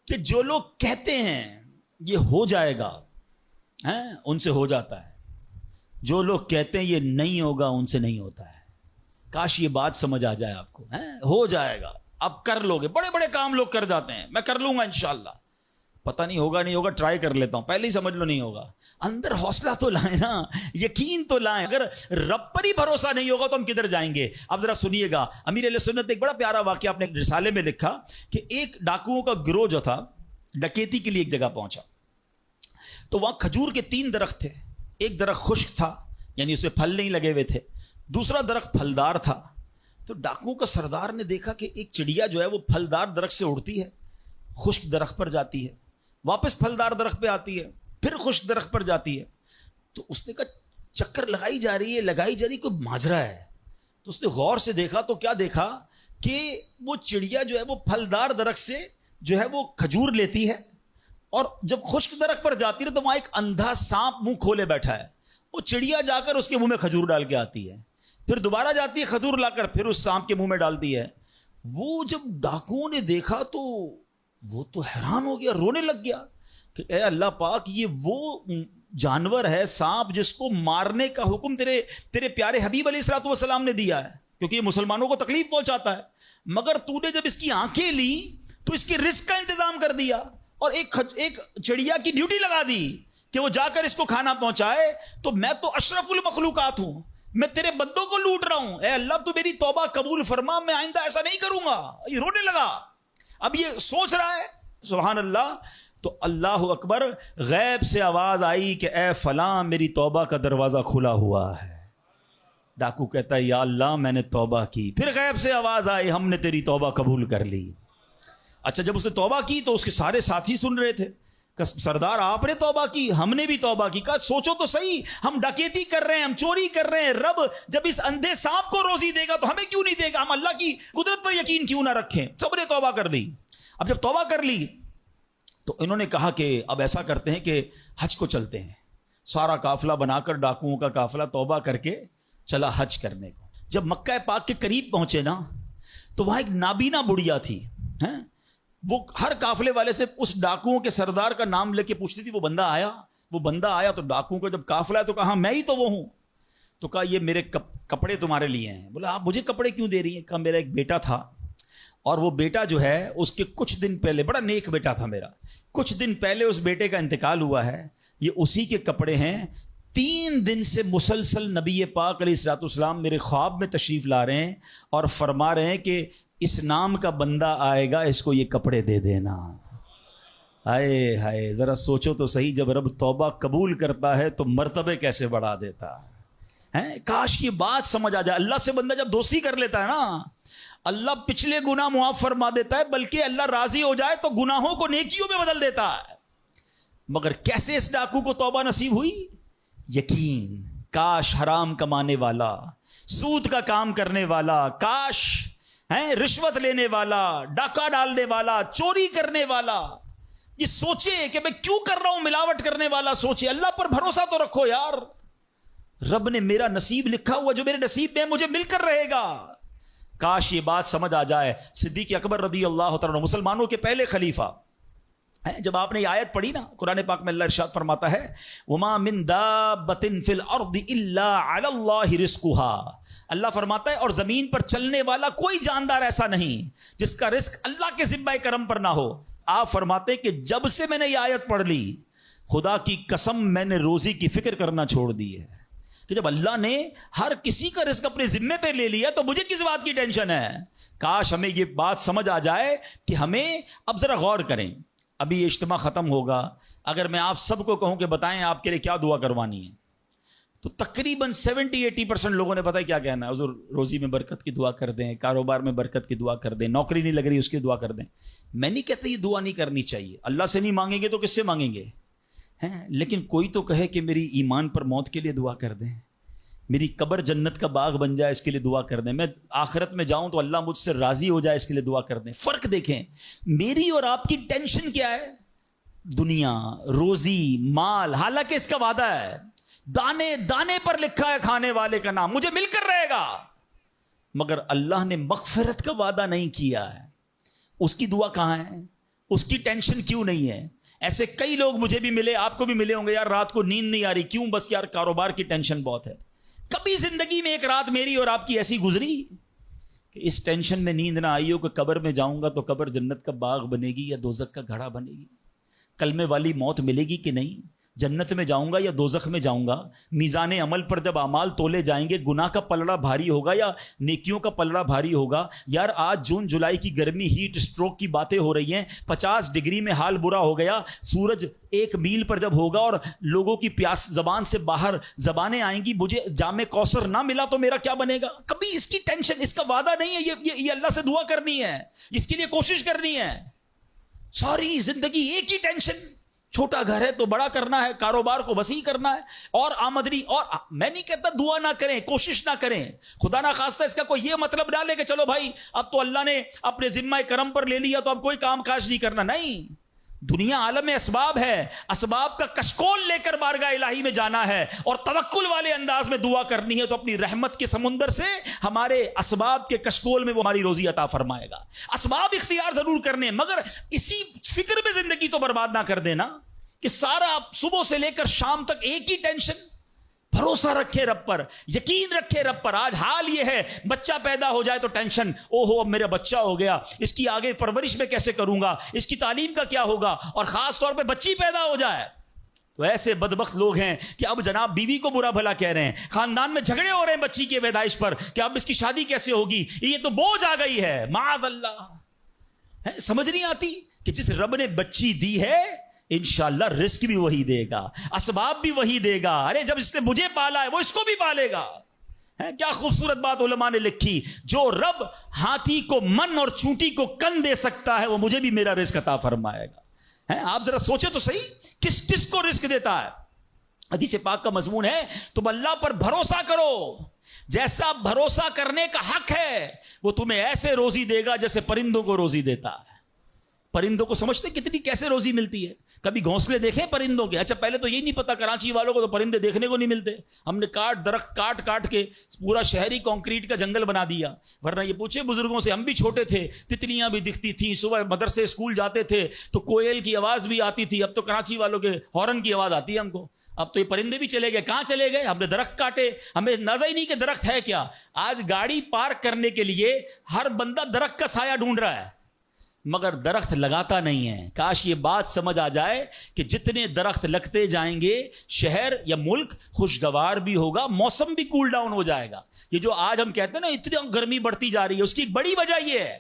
کہ جو لوگ کہتے ہیں یہ ہو جائے گا ان سے ہو جاتا ہے, جو لوگ کہتے ہیں یہ نہیں ہوگا ان سے نہیں ہوتا ہے. کاش یہ بات سمجھ آ جائے آپ کو. ہو جائے گا, اب کر لو گے. بڑے بڑے کام لوگ کر جاتے ہیں, میں کر لوں گا انشاءاللہ, پتہ نہیں ہوگا نہیں ہوگا, ٹرائی کر لیتا ہوں, پہلے ہی سمجھ لو نہیں ہوگا. اندر حوصلہ تو لائیں نا, یقین تو لائیں. اگر رب پر ہی بھروسہ نہیں ہوگا تو ہم کدھر جائیں گے؟ اب ذرا سنیے گا, امیر اہل سنت ایک بڑا پیارا واقعہ اپنے رسالے میں لکھا کہ ایک ڈاکوؤں کا گروہ جو تھا ڈکیتی کے لیے ایک جگہ پہنچا. تو وہاں کھجور کے 3 درخت تھے. ایک درخت خشک تھا یعنی اس میں پھل نہیں لگے ہوئے تھے, دوسرا درخت پھلدار تھا. تو ڈاکوؤں کا سردار نے دیکھا کہ ایک چڑیا جو ہے وہ پھلدار درخت سے اڑتی ہے, خشک درخت پر جاتی ہے, واپس پھلدار درخت پہ آتی ہے, پھر خشک درخت پر جاتی ہے. تو اس نے کہا چکر لگائی جا رہی ہے, کوئی ماجرا ہے. تو اس نے غور سے دیکھا تو کیا دیکھا کہ وہ چڑیا جو ہے وہ پھلدار درخت سے جو ہے وہ کھجور لیتی ہے, اور جب خشک درخت پر جاتی ہے تو وہاں ایک اندھا سانپ منہ کھولے بیٹھا ہے. وہ چڑیا جا کر اس کے منہ میں کھجور ڈال کے آتی ہے, پھر دوبارہ جاتی ہے کھجور لا کر پھر اس سانپ کے منہ میں ڈالتی ہے. وہ جب ڈاکوؤں نے دیکھا تو وہ تو حیران ہو گیا, رونے لگ گیا کہ اے اللہ پاک, یہ وہ جانور ہے سانپ جس کو مارنے کا حکم تیرے پیارے حبیب علیہ الصلوۃ والسلام نے دیا ہے, کیونکہ یہ مسلمانوں کو تکلیف پہنچاتا ہے, مگر تو نے جب اس کی آنکھیں لی تو اس کے رزق کا انتظام کر دیا اور ایک چڑیا کی ڈیوٹی لگا دی کہ وہ جا کر اس کو کھانا پہنچائے. تو میں تو اشرف المخلوقات ہوں, میں تیرے بندوں کو لوٹ رہا ہوں, اے اللہ تو میری توبہ قبول فرما, میں آئندہ ایسا نہیں کروں گا. یہ رونے لگا. اب یہ سوچ رہا ہے سبحان اللہ. تو اللہ اکبر, غیب سے آواز آئی کہ اے فلاں میری توبہ کا دروازہ کھلا ہوا ہے. ڈاکو کہتا ہے یا اللہ میں نے توبہ کی. پھر غیب سے آواز آئی ہم نے تیری توبہ قبول کر لی. اچھا جب اس نے توبہ کی تو اس کے سارے ساتھی سن رہے تھے کہ سردار آپ نے توبہ کی, ہم نے بھی توبہ کی. کہا سوچو تو صحیح, ہم ڈکیتی کر رہے ہیں, ہم چوری کر رہے ہیں, رب جب اس اندھے سانپ کو روزی دے گا تو ہمیں کیوں نہیں دے گا؟ ہم اللہ کی قدرت پر یقین کیوں نہ رکھیں؟ سب نے توبہ کر لی. اب جب توبہ کر لی تو انہوں نے کہا کہ اب ایسا کرتے ہیں کہ حج کو چلتے ہیں. سارا قافلہ بنا کر ڈاکوؤں کا قافلہ توبہ کر کے چلا حج کرنے کو. جب مکہ پاک کے قریب پہنچے نا تو وہاں ایک نابینا بڑھیا تھی, وہ ہر قافلے والے سے اس ڈاکوؤں کے سردار کا نام لے کے پوچھتی تھی وہ بندہ آیا تو ڈاکوؤں کو جب قافلہ ہے تو کہا میں ہی تو وہ ہوں. تو کہا یہ میرے کپڑے تمہارے لیے ہیں. بولا آپ مجھے کپڑے کیوں دے رہی ہیں؟ کہا میرا ایک بیٹا تھا اور وہ بیٹا جو ہے اس کے کچھ دن پہلے, بڑا نیک بیٹا تھا میرا, کچھ دن پہلے اس بیٹے کا انتقال ہوا ہے, یہ اسی کے کپڑے ہیں. 3 دن سے مسلسل نبی پاک علیہ الصلوۃ والسلام میرے خواب میں تشریف لا رہے ہیں اور فرما رہے ہیں کہ اس نام کا بندہ آئے گا, اس کو یہ کپڑے دے دینا. ہائے ہائے, ذرا سوچو تو صحیح, جب رب توبہ قبول کرتا ہے تو مرتبے کیسے بڑھا دیتا ہے. کاش یہ بات سمجھ آ جائے. اللہ سے بندہ جب دوستی کر لیتا ہے نا, اللہ پچھلے گناہ معاف فرما دیتا ہے, بلکہ اللہ راضی ہو جائے تو گناہوں کو نیکیوں میں بدل دیتا ہے. مگر کیسے اس ڈاکو کو توبہ نصیب ہوئی؟ یقین. کاش حرام کمانے والا, سود کا کام کرنے والا, کاش رشوت لینے والا, ڈاکہ ڈالنے والا, چوری کرنے والا یہ سوچے کہ میں کیوں کر رہا ہوں, ملاوٹ کرنے والا سوچے. اللہ پر بھروسہ تو رکھو یار, رب نے میرا نصیب لکھا ہوا, جو میرے نصیب میں مجھے مل کر رہے گا. کاش یہ بات سمجھ آ جائے. صدیق اکبر رضی اللہ تعالیٰ عنہ مسلمانوں کے پہلے خلیفہ, جب آپ نے یہ آیت پڑھی نا قرآن پاک میں اللہ ارشاد فرماتا ہے وما من دابۃ فی الارض الا علی اللہ رزقها. اللہ فرماتا ہے اور زمین پر چلنے والا کوئی جاندار ایسا نہیں جس کا رزق اللہ کے ذمہ کرم پر نہ ہو. آپ فرماتے کہ جب سے میں نے یہ آیت پڑھ لی خدا کی قسم میں نے روزی کی فکر کرنا چھوڑ دی ہے, کہ جب اللہ نے ہر کسی کا رزق اپنے ذمے پہ لے لیا تو مجھے کس بات کی ٹینشن ہے. کاش ہمیں یہ بات سمجھ آ جائے کہ ہمیں اب ذرا غور کریں. ابھی یہ اجتماع ختم ہوگا, اگر میں آپ سب کو کہوں کہ بتائیں آپ کے لیے کیا دعا کروانی ہے, تو تقریباً 70-80% لوگوں نے پتہ ہے کیا کہنا ہے, حضور روزی میں برکت کی دعا کر دیں, کاروبار میں برکت کی دعا کر دیں, نوکری نہیں لگ رہی اس کی دعا کر دیں. میں نہیں کہتا یہ دعا نہیں کرنی چاہیے, اللہ سے نہیں مانگیں گے تو کس سے مانگیں گے, لیکن کوئی تو کہے کہ میری ایمان پر موت کے لیے دعا کر دیں, میری قبر جنت کا باغ بن جائے اس کے لیے دعا کر دیں, میں آخرت میں جاؤں تو اللہ مجھ سے راضی ہو جائے اس کے لیے دعا کر دیں. فرق دیکھیں, میری اور آپ کی ٹینشن کیا ہے؟ دنیا, روزی, مال. حالانکہ اس کا وعدہ ہے, دانے دانے پر لکھا ہے کھانے والے کا نام, مجھے مل کر رہے گا. مگر اللہ نے مغفرت کا وعدہ نہیں کیا ہے. اس کی دعا کہاں ہے؟ اس کی ٹینشن کیوں نہیں ہے؟ ایسے کئی لوگ مجھے بھی ملے, آپ کو بھی ملے ہوں گے, یار رات کو نیند نہیں آ رہی, کیوں؟ بس یار کاروبار کی ٹینشن بہت ہے. کبھی زندگی میں ایک رات میری اور آپ کی ایسی گزری کہ اس ٹینشن میں نیند نہ آئی ہو کہ قبر میں جاؤں گا تو قبر جنت کا باغ بنے گی یا دوزخ کا گھڑا بنے گی, کلمے والی موت ملے گی کہ نہیں, جنت میں جاؤں گا یا دوزخ میں جاؤں گا؟ میزان عمل پر جب اعمال تولے جائیں گے گناہ کا پلڑا بھاری ہوگا یا نیکیوں کا پلڑا بھاری ہوگا؟ یار آج جون جولائی کی گرمی ہیٹ اسٹروک کی باتیں ہو رہی ہیں، 50 ڈگری میں حال برا ہو گیا، سورج 1 میل پر جب ہوگا اور لوگوں کی پیاس زبان سے باہر زبانیں آئیں گی، مجھے جام کوثر نہ ملا تو میرا کیا بنے گا؟ کبھی اس کی ٹینشن، اس کا وعدہ نہیں ہے، یہ اللہ سے دعا کرنی ہے، اس کے لیے کوشش کرنی ہے۔ ساری زندگی ایک ہی ٹینشن، چھوٹا گھر ہے تو بڑا کرنا ہے، کاروبار کو وسیع کرنا ہے، اور آمدنی، اور میں نہیں کہتا دعا نہ کریں، کوشش نہ کریں، خدا نہ خواستہ اس کا کوئی یہ مطلب نہ لے کہ چلو بھائی اب تو اللہ نے اپنے ذمہ کرم پر لے لیا تو اب کوئی کام کاج نہیں کرنا۔ نہیں، دنیا عالم اسباب ہے، اسباب کا کشکول لے کر بارگاہ الہی میں جانا ہے اور توکل والے انداز میں دعا کرنی ہے، تو اپنی رحمت کے سمندر سے ہمارے اسباب کے کشکول میں وہ ہماری روزی عطا فرمائے گا۔ اسباب اختیار ضرور کرنے، مگر اسی فکر میں زندگی تو برباد نہ کر دینا کہ سارا صبح سے لے کر شام تک ایک ہی ٹینشن۔ بھروسہ رکھے رب پر، یقین رکھے رب پر۔ آج حال یہ ہے، بچہ پیدا ہو جائے تو ٹینشن، او ہو اب میرا بچہ ہو گیا، اس کی آگے پرورش میں کیسے کروں گا، اس کی تعلیم کا کیا ہوگا، اور خاص طور پہ بچی پیدا ہو جائے تو ایسے بدبخت لوگ ہیں کہ اب جناب بیوی کو برا بھلا کہہ رہے ہیں، خاندان میں جھگڑے ہو رہے ہیں بچی کی پیدائش پر کہ اب اس کی شادی کیسے ہوگی، یہ تو بوجھ آ گئی ہے، معاذ اللہ۔ سمجھ نہیں آتی کہ جس رب نے بچی دی ہے انشاءاللہ رزق بھی وہی دے گا، اسباب بھی وہی دے گا۔ ارے جب اس نے مجھے پالا ہے وہ اس کو بھی پالے گا۔ کیا خوبصورت بات علماء نے لکھی، جو رب ہاتھی کو من اور چونٹی کو کن دے سکتا ہے وہ مجھے بھی میرا رزق عطا فرمائے گا۔ آپ ذرا سوچے تو صحیح، کس کس کو رزق دیتا ہے؟ حدیث پاک کا مضمون ہے تم اللہ پر بھروسہ کرو، جیسا بھروسہ کرنے کا حق ہے وہ تمہیں ایسے روزی دے گا جیسے پرندوں کو روزی دیتا ہے۔ پرندوں کو سمجھتے کتنی کیسے روزی ملتی ہے؟ کبھی گھونسلے دیکھیں پرندوں کے؟ اچھا پہلے تو یہ نہیں پتا، کراچی والوں کو تو پرندے دیکھنے کو نہیں ملتے، ہم نے درخت کاٹ کے پورا شہری کنکریٹ کا جنگل بنا دیا۔ ورنہ یہ پوچھے بزرگوں سے، ہم بھی چھوٹے تھے تتلیاں بھی دکھتی تھیں، صبح مدرسے اسکول جاتے تھے تو کوئل کی آواز بھی آتی تھی، اب تو کراچی والوں کے ہارن کی آواز آتی ہے ہم کو۔ اب تو یہ پرندے بھی چلے گئے، کہاں چلے گئے؟ ہم نے درخت کاٹے، ہمیں اندازہ ہی نہیں کہ درخت ہے کیا۔ آج گاڑی پارک کرنے کے لیے ہر بندہ درخت کا سایہ ڈھونڈ رہا ہے مگر درخت لگاتا نہیں ہے۔ کاش یہ بات سمجھ آ جائے کہ جتنے درخت لگتے جائیں گے شہر یا ملک خوشگوار بھی ہوگا، موسم بھی کول ڈاؤن ہو جائے گا۔ یہ جو آج ہم کہتے ہیں نا اتنی گرمی بڑھتی جا رہی ہے، اس کی ایک بڑی وجہ یہ ہے،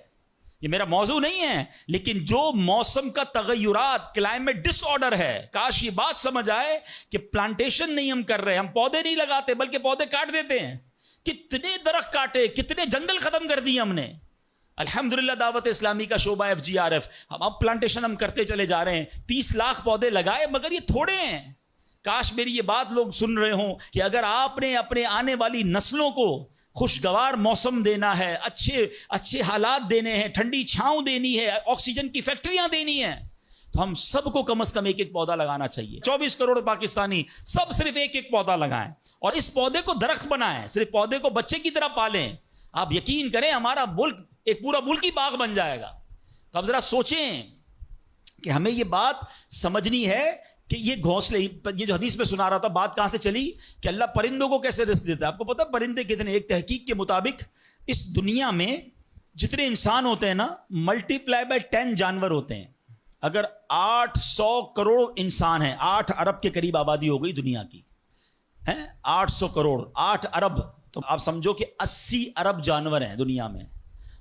یہ میرا موضوع نہیں ہے، لیکن جو موسم کا تغیرات، کلائمیٹ ڈس آرڈر ہے، کاش یہ بات سمجھ آئے کہ پلانٹیشن نہیں ہم کر رہے، ہم پودے نہیں لگاتے بلکہ پودے کاٹ دیتے ہیں۔ کتنے درخت کاٹے، کتنے جنگل ختم کر دیے ہم نے۔ الحمدللہ دعوت اسلامی کا شعبہ FGRF، ہم اب پلانٹیشن ہم کرتے چلے جا رہے ہیں، 30 لاکھ پودے لگائے، مگر یہ تھوڑے ہیں۔ کاش میری یہ بات لوگ سن رہے ہوں کہ اگر آپ نے اپنے آنے والی نسلوں کو خوشگوار موسم دینا ہے، اچھے حالات دینے ہیں، ٹھنڈی چھاؤں دینی ہے، آکسیجن کی فیکٹریاں دینی ہیں، تو ہم سب کو کم از کم ایک پودا لگانا چاہیے۔ 24 کروڑ پاکستانی سب صرف ایک پودا لگائیں اور اس پودے کو درخت بنائیں، صرف پودے کو بچے کی طرح پالیں۔ آپ یقین کریں ہمارا ملک ایک پورا ملکی باغ بن جائے گا۔ تو اب ذرا سوچیں کہ ہمیں یہ بات سمجھنی ہے کہ یہ گھونسلے، یہ جو حدیث میں سنا رہا تھا بات کہاں سے چلی کہ اللہ پرندوں کو کیسے رزق دیتا ہے۔ آپ کو پتا پرندے کتنے؟ ایک تحقیق کے مطابق اس دنیا میں جتنے انسان ہوتے ہیں نا، ملٹی پلائی بائی 10 جانور ہوتے ہیں۔ اگر 800 کروڑ انسان ہیں، 8 ارب کے قریب آبادی ہو گئی دنیا کی، 800 کروڑ، 8 ارب، تو آپ سمجھو کہ 80 ارب جانور ہیں دنیا میں،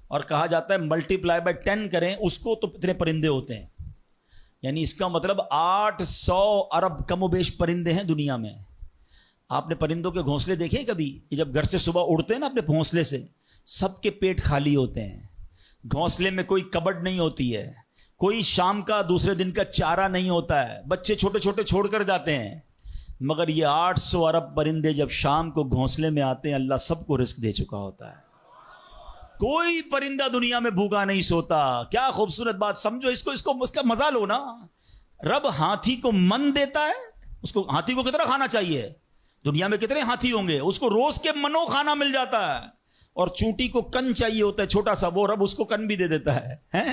اور کہا جاتا ہے ملٹی پلائی بائی 10 کریں اس کو تو اتنے پرندے ہوتے ہیں، یعنی اس کا مطلب 800 ارب کم و بیش پرندے ہیں دنیا میں۔ آپ نے پرندوں کے گھونسلے دیکھے کبھی؟ یہ جب گھر سے صبح اڑتے ہیں نا اپنے گھونسلے سے، سب کے پیٹ خالی ہوتے ہیں، گھونسلے میں کوئی کبڈ نہیں ہوتی ہے، کوئی شام کا دوسرے دن کا چارہ نہیں ہوتا ہے، بچے چھوٹے چھوٹے چھوڑ کر جاتے ہیں، مگر یہ 800 ارب پرندے جب شام کو گھونسلے میں آتے ہیں اللہ سب کو رزق دے چکا ہوتا ہے۔ کوئی پرندہ دنیا میں بھوکا نہیں سوتا۔ کیا خوبصورت بات، سمجھو اس کا مزہ لو نا۔ رب ہاتھی کو من دیتا ہے، اس کو ہاتھی کو کتنا کھانا چاہیے؟ دنیا میں کتنے ہاتھی ہوں گے، اس کو روز کے منو کھانا مل جاتا ہے، اور چونٹی کو کن چاہیے ہوتا ہے چھوٹا سا، وہ رب اس کو کن بھی دے دیتا ہے،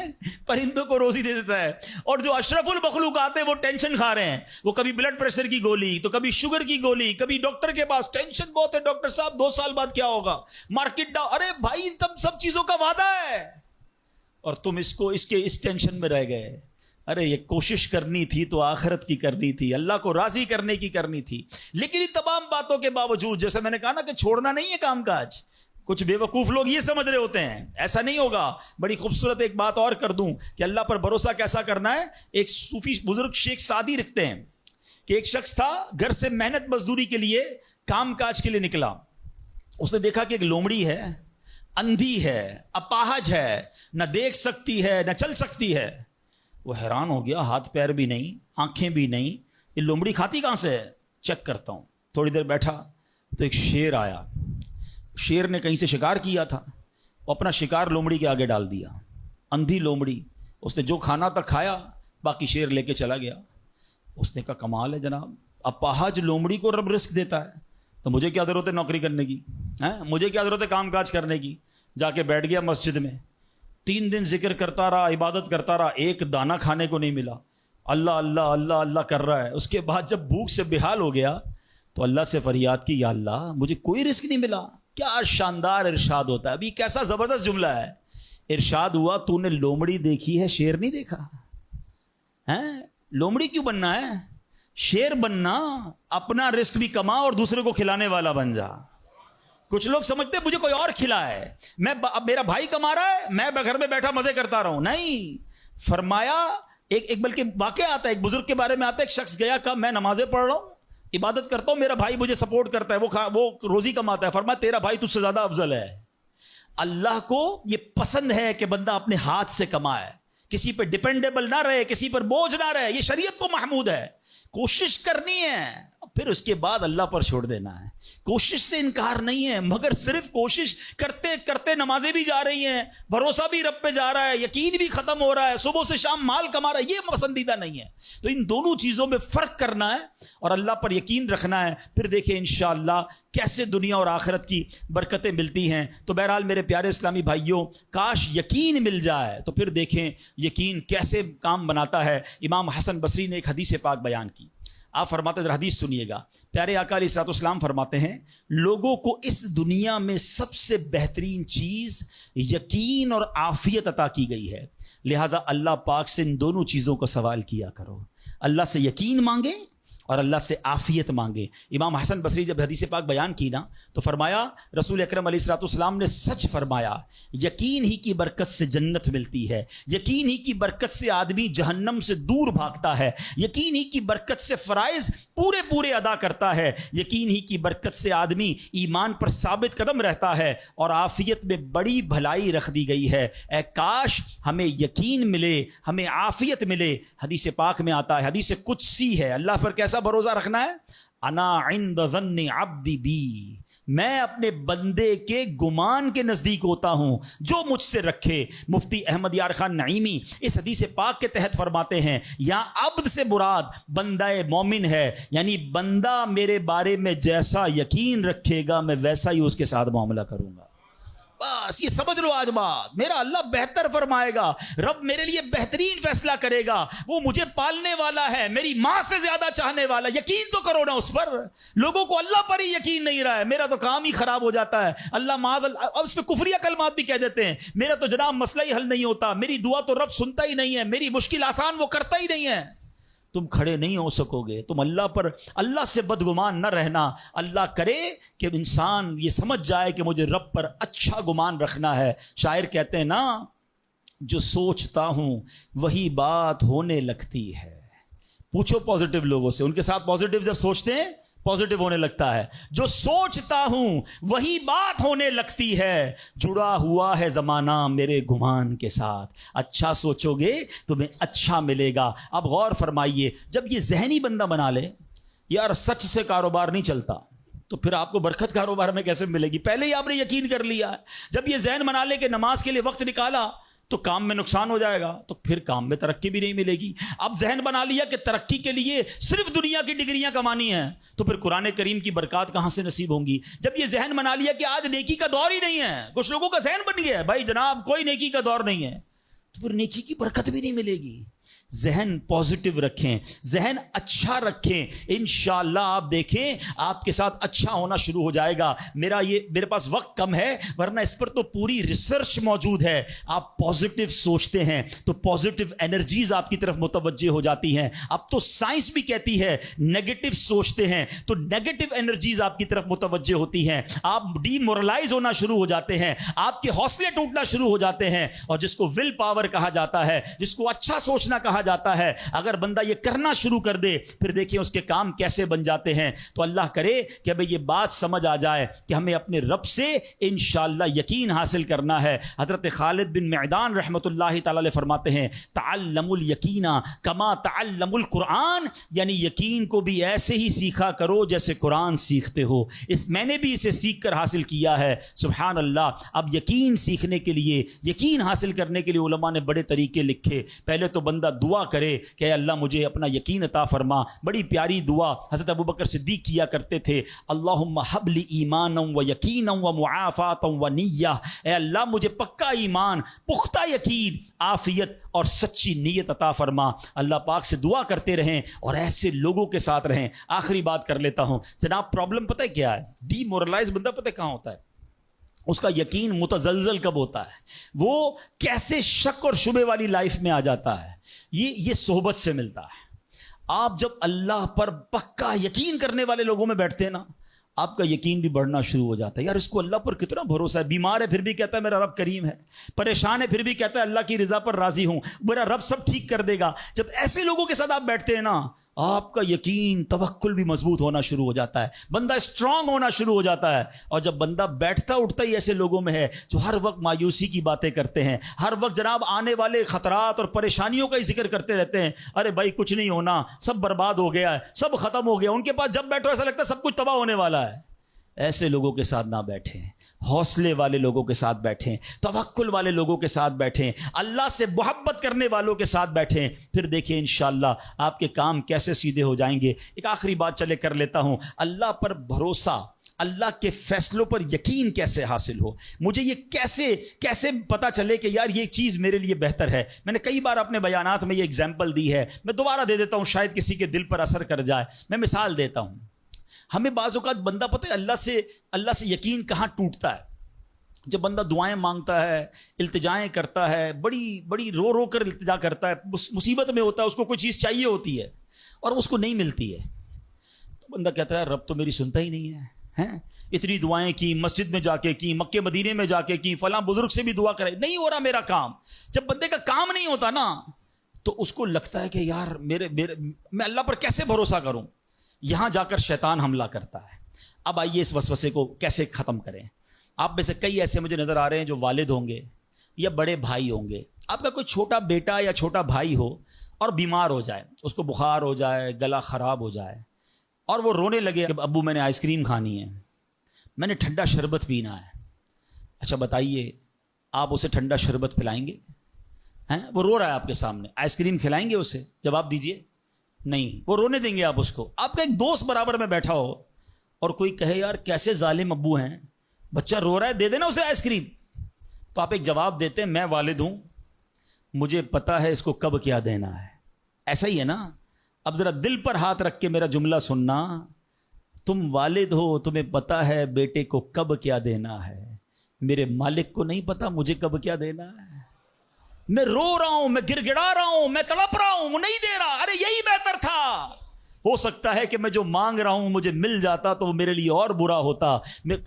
پرندوں کو روزی دے دیتا ہے۔ اور جو اشرف المخلوقات ہیں وہ ٹینشن کھا رہے ہیں، وہ کبھی بلڈ پریشر کی گولی، تو کبھی شوگر کی گولی، کبھی ڈاکٹر کے پاس، ٹینشن بہت ہے ڈاکٹر صاحب 2 سال بعد کیا ہوگا، مارکیٹ ڈاؤن۔ ارے بھائی تم سب چیزوں کا وعدہ ہے اور تم اس ٹینشن میں رہ گئے۔ ارے یہ کوشش کرنی تھی تو آخرت کی کرنی تھی، اللہ کو راضی کرنے کی کرنی تھی. لیکن ان تمام باتوں کے باوجود جیسے میں نے کہا نا کہ چھوڑنا نہیں ہے کام کاج. کچھ بے وقوف لوگ یہ سمجھ رہے ہوتے ہیں ایسا نہیں ہوگا. بڑی خوبصورت ایک بات اور کر دوں کہ اللہ پر بھروسہ کیسا کرنا ہے. ایک صوفی بزرگ شیخ سعدی لکھتے ہیں کہ ایک شخص تھا گھر سے محنت مزدوری کے لیے کام کاج کے لیے نکلا. اس نے دیکھا کہ ایک لومڑی ہے، اندھی ہے، اپاہج ہے، نہ دیکھ سکتی ہے نہ چل سکتی ہے. وہ حیران ہو گیا، ہاتھ پیر بھی نہیں، آنکھیں بھی نہیں، یہ لومڑی کھاتی کہاں سے ہے؟ چیک کرتا ہوں. تھوڑی دیر بیٹھا تو ایک شیر آیا. شیر نے کہیں سے شکار کیا تھا، وہ اپنا شکار لومڑی کے آگے ڈال دیا. اندھی لومڑی، اس نے جو کھانا تھا کھایا، باقی شیر لے کے چلا گیا. اس نے کہا کمال ہے جناب، اپاہج لومڑی کو رب رزق دیتا ہے تو مجھے کیا ضرورت ہے نوکری کرنے کی، مجھے کیا ضرورت ہے کام کاج کرنے کی. جا کے بیٹھ گیا مسجد میں. 3 دن ذکر کرتا رہا، عبادت کرتا رہا، ایک دانہ کھانے کو نہیں ملا. اللہ اللہ اللہ اللہ کر رہا ہے. اس کے بعد جب بھوک سے بحال ہو گیا تو اللہ سے فریاد کی، یا اللہ مجھے کوئی رزق نہیں ملا. کیا شاندار ارشاد ہوتا ہے. ابھی کیسا زبردست جملہ ہے. ارشاد ہوا تو نے لومڑی دیکھی ہے، شیر نہیں دیکھا. لومڑی کیوں بننا ہے؟ شیر بننا، اپنا رزق بھی کما اور دوسرے کو کھلانے والا بن جا. کچھ لوگ سمجھتے ہیں مجھے کوئی اور کھلا ہے، میرا بھائی کما رہا ہے میں گھر میں بیٹھا مزے کرتا رہا ہوں. نہیں، فرمایا ایک بلکہ واقعہ آتا ہے، ایک بزرگ کے بارے میں آتا ہے. ایک شخص گیا، کہا میں نمازیں پڑھ رہا ہوں، عبادت کرتا ہوں، میرا بھائی مجھے سپورٹ کرتا ہے، وہ روزی کماتا ہے. فرمایا تیرا بھائی تجھ سے زیادہ افضل ہے. اللہ کو یہ پسند ہے کہ بندہ اپنے ہاتھ سے کمائے، کسی پہ ڈیپینڈیبل نہ رہے، کسی پر بوجھ نہ رہے. یہ شریعت کو محمود ہے. کوشش کرنی ہے، پھر اس کے بعد اللہ پر چھوڑ دینا ہے. کوشش سے انکار نہیں ہے، مگر صرف کوشش کرتے کرتے نمازیں بھی جا رہی ہیں، بھروسہ بھی رب پہ جا رہا ہے، یقین بھی ختم ہو رہا ہے، صبح سے شام مال کما رہا ہے، یہ پسندیدہ نہیں ہے. تو ان دونوں چیزوں میں فرق کرنا ہے اور اللہ پر یقین رکھنا ہے. پھر دیکھیں انشاءاللہ کیسے دنیا اور آخرت کی برکتیں ملتی ہیں. تو بہرحال میرے پیارے اسلامی بھائیوں، کاش یقین مل جائے تو پھر دیکھیں یقین کیسے کام بناتا ہے. امام حسن بصری نے ایک حدیث پاک بیان کی. آپ فرماتے ہیں، حدیث سنیے گا. پیارے آقا علیہ الصلوۃ والسلام فرماتے ہیں لوگوں کو اس دنیا میں سب سے بہترین چیز یقین اور عافیت عطا کی گئی ہے. لہٰذا اللہ پاک سے ان دونوں چیزوں کا سوال کیا کرو. اللہ سے یقین مانگے اور اللہ سے عافیت مانگے. امام حسن بصری جب حدیث پاک بیان کی نا تو فرمایا رسول اکرم علیہ الصلوۃ والسلام نے سچ فرمایا. یقین ہی کی برکت سے جنت ملتی ہے، یقین ہی کی برکت سے آدمی جہنم سے دور بھاگتا ہے، یقین ہی کی برکت سے فرائض پورے ادا کرتا ہے، یقین ہی کی برکت سے آدمی ایمان پر ثابت قدم رہتا ہے، اور عافیت میں بڑی بھلائی رکھ دی گئی ہے. اے کاش ہمیں یقین ملے، ہمیں عافیت ملے. حدیث پاک میں آتا ہے، حدیث قدسی ہے، اللہ پر کیسا بھروسہ رکھنا ہے؟ انا عند ظن عبدی بی، میں اپنے بندے کے گمان کے نزدیک ہوتا ہوں جو مجھ سے رکھے. مفتی احمد یار خان نعیمی اس حدیث پاک کے تحت فرماتے ہیں یہاں عبد سے مراد بندہ مومن ہے، یعنی بندہ میرے بارے میں جیسا یقین رکھے گا میں ویسا ہی اس کے ساتھ معاملہ کروں گا. بس یہ سمجھ لو آج بات، میرا اللہ بہتر فرمائے گا، رب میرے لیے بہترین فیصلہ کرے گا، وہ مجھے پالنے والا ہے، میری ماں سے زیادہ چاہنے والا. یقین تو کرو نا اس پر. لوگوں کو اللہ پر ہی یقین نہیں رہا ہے، میرا تو کام ہی خراب ہو جاتا ہے، اللہ معاذ اللہ. اب اس پہ کفریہ کلمات بھی کہہ دیتے ہیں، میرا تو جناب مسئلہ ہی حل نہیں ہوتا، میری دعا تو رب سنتا ہی نہیں ہے، میری مشکل آسان وہ کرتا ہی نہیں ہے. تم کھڑے نہیں ہو سکو گے. تم اللہ سے بدگمان نہ رہنا. اللہ کرے کہ انسان یہ سمجھ جائے کہ مجھے رب پر اچھا گمان رکھنا ہے. شاعر کہتے ہیں نا، جو سوچتا ہوں وہی بات ہونے لگتی ہے. پوچھو پازیٹیو لوگوں سے، ان کے ساتھ پازیٹیو جب سوچتے ہیں پازیٹیو ہونے لگتا ہے. جو سوچتا ہوں وہی بات ہونے لگتی ہے، جڑا ہوا ہے زمانہ میرے گمان کے ساتھ. اچھا سوچو گے تمہیں اچھا ملے گا. اب غور فرمائیے، جب یہ ذہنی بندہ بنا لے یار سچ سے کاروبار نہیں چلتا، تو پھر آپ کو برکت کاروبار میں کیسے ملے گی؟ پہلے ہی آپ نے یقین کر لیا ہے. جب یہ ذہن بنا لے کہ نماز کے لیے وقت نکالا تو کام میں نقصان ہو جائے گا، تو پھر کام میں ترقی بھی نہیں ملے گی. اب ذہن بنا لیا کہ ترقی کے لیے صرف دنیا کی ڈگریاں کمانی ہیں، تو پھر قرآن کریم کی برکات کہاں سے نصیب ہوں گی؟ جب یہ ذہن بنا لیا کہ آج نیکی کا دور ہی نہیں ہے، کچھ لوگوں کا ذہن بن گیا ہے بھائی جناب کوئی نیکی کا دور نہیں ہے، تو پھر نیکی کی برکت بھی نہیں ملے گی. ذہن پازیٹو رکھیں, ذہن اچھا رکھیں, انشاءاللہ آپ دیکھیں آپ کے ساتھ اچھا ہونا شروع ہو جائے گا. میرے پاس وقت کم ہے ورنہ اس پر تو پوری ریسرچ موجود ہے. آپ پازیٹو سوچتے ہیں تو پازیٹو انرجیز آپ کی طرف متوجہ ہو جاتی ہیں. اب تو سائنس بھی کہتی ہے نیگیٹو سوچتے ہیں تو نیگیٹو انرجیز آپ کی طرف متوجہ ہوتی ہیں. آپ ڈی مورلائز ہونا شروع ہو جاتے ہیں, آپ کے حوصلے ٹوٹنا شروع ہو جاتے ہیں. اور جس کو ول پاور کہا جاتا ہے, جس کو اچھا سوچنا کہا جاتا ہے, اگر بندہ یہ کرنا شروع کر دے پھر دیکھیں اس کے کام کیسے بن جاتے ہیں. تو اللہ کرے کہ بھئی یہ بات سمجھ آ جائے کہ ہمیں اپنے رب سے انشاءاللہ یقین حاصل کرنا ہے. حضرت خالد بن معدان رحمت اللہ تعالی علیہ فرماتے ہیں تعلموا الیقین کما تعلموا القرآن, یعنی یقین کو بھی ایسے ہی سیکھا کرو جیسے قرآن سیکھتے ہو. میں نے بھی اسے سیکھ کر حاصل کیا ہے. سبحان اللہ. اب یقین سیکھنے کے لیے, یقین حاصل کرنے کے لیے علماء نے بڑے طریقے لکھے. پہلے تو بندہ دعا کرے کہ اے اللہ مجھے اپنا یقین عطا فرما. بڑی پیاری دعا حضرت ابوبکر صدیق کیا کرتے تھے, اللہم حب لی ایمانا و یقینا و معافاتا و نیہ. اے اللہ مجھے پکا ایمان, پختہ یقین, عافیت اور سچی نیت عطا فرما. اللہ پاک سے دعا کرتے رہیں اور ایسے لوگوں کے ساتھ رہیں. آخری بات کر لیتا ہوں جناب, پرابلم پتہ ہے کیا ہے؟ ڈی مورلائز بندہ پتہ کہاں ہوتا ہے؟ اس کا یقین متزلزل کب ہوتا ہے؟ وہ کیسے شک اور شبے والی لائف میں آ جاتا ہے؟ یہ صحبت سے ملتا ہے. آپ جب اللہ پر پکا یقین کرنے والے لوگوں میں بیٹھتے ہیں نا, آپ کا یقین بھی بڑھنا شروع ہو جاتا ہے. یار اس کو اللہ پر کتنا بھروسہ ہے, بیمار ہے پھر بھی کہتا ہے میرا رب کریم ہے, پریشان ہے پھر بھی کہتا ہے اللہ کی رضا پر راضی ہوں, میرا رب سب ٹھیک کر دے گا. جب ایسے لوگوں کے ساتھ آپ بیٹھتے ہیں نا, آپ کا یقین توکل بھی مضبوط ہونا شروع ہو جاتا ہے, بندہ اسٹرانگ ہونا شروع ہو جاتا ہے. اور جب بندہ بیٹھتا اٹھتا ہی ایسے لوگوں میں ہے جو ہر وقت مایوسی کی باتیں کرتے ہیں, ہر وقت جناب آنے والے خطرات اور پریشانیوں کا ہی ذکر کرتے رہتے ہیں, ارے بھائی کچھ نہیں ہونا, سب برباد ہو گیا ہے, سب ختم ہو گیا, ان کے پاس جب بیٹھو ایسا لگتا ہے سب کچھ تباہ ہونے والا ہے. ایسے لوگوں کے ساتھ نہ بیٹھیں, حوصلے والے لوگوں کے ساتھ بیٹھیں, توکل والے لوگوں کے ساتھ بیٹھیں, اللہ سے محبت کرنے والوں کے ساتھ بیٹھیں. پھر دیکھیں انشاءاللہ آپ کے کام کیسے سیدھے ہو جائیں گے. ایک آخری بات چلے کر لیتا ہوں, اللہ پر بھروسہ, اللہ کے فیصلوں پر یقین کیسے حاصل ہو. مجھے یہ کیسے پتا چلے کہ یار یہ چیز میرے لیے بہتر ہے. میں نے کئی بار اپنے بیانات میں یہ اگزامپل دی ہے, میں دوبارہ دے دیتا ہوں شاید کسی کے دل پر اثر کر جائے. میں مثال دیتا ہوں. ہمیں بعض اوقات بندہ پتہ ہے اللہ سے یقین کہاں ٹوٹتا ہے؟ جب بندہ دعائیں مانگتا ہے, التجائیں کرتا ہے, بڑی رو کر التجا کرتا ہے, مصیبت میں ہوتا ہے, اس کو کوئی چیز چاہیے ہوتی ہے اور اس کو نہیں ملتی ہے, تو بندہ کہتا ہے رب تو میری سنتا ہی نہیں ہے. اتنی دعائیں کی, مسجد میں جا کے کی, مکے مدینے میں جا کے کی, فلاں بزرگ سے بھی دعا کرے, نہیں ہو رہا میرا کام. جب بندے کا کام نہیں ہوتا نا تو اس کو لگتا ہے کہ یار میں اللہ پر کیسے بھروسہ کروں. یہاں جا کر شیطان حملہ کرتا ہے. اب آئیے اس وسوسے کو کیسے ختم کریں. آپ میں سے کئی ایسے مجھے نظر آ رہے ہیں جو والد ہوں گے یا بڑے بھائی ہوں گے, آپ کا کوئی چھوٹا بیٹا یا چھوٹا بھائی ہو اور بیمار ہو جائے, اس کو بخار ہو جائے, گلا خراب ہو جائے اور وہ رونے لگے کہ ابو میں نے آئس کریم کھانی ہے, میں نے ٹھنڈا شربت پینا ہے. اچھا بتائیے آپ اسے ٹھنڈا شربت پلائیں گے؟ وہ رو رہا ہے آپ کے سامنے, آئس کریم کھلائیں گے اسے؟ جواب دیجئے نہیں, وہ رونے دیں گے آپ اس کو. آپ کا ایک دوست برابر میں بیٹھا ہو اور کوئی کہے یار کیسے ظالم ابو ہیں, بچہ رو رہا ہے دے دینا اسے آئس کریم, تو آپ ایک جواب دیتے ہیں میں والد ہوں, مجھے پتا ہے اس کو کب کیا دینا ہے. ایسا ہی ہے نا. اب ذرا دل پر ہاتھ رکھ کے میرا جملہ سننا, تم والد ہو, تمہیں پتا ہے بیٹے کو کب کیا دینا ہے, میرے مالک کو نہیں پتا مجھے کب کیا دینا ہے. میں رو رہا ہوں, میں گڑ گڑا رہا ہوں, میں تڑپ رہا ہوں, وہ نہیں دے رہا, ارے یہی بہتر تھا. ہو سکتا ہے کہ میں جو مانگ رہا ہوں مجھے مل جاتا تو وہ میرے لیے اور برا ہوتا.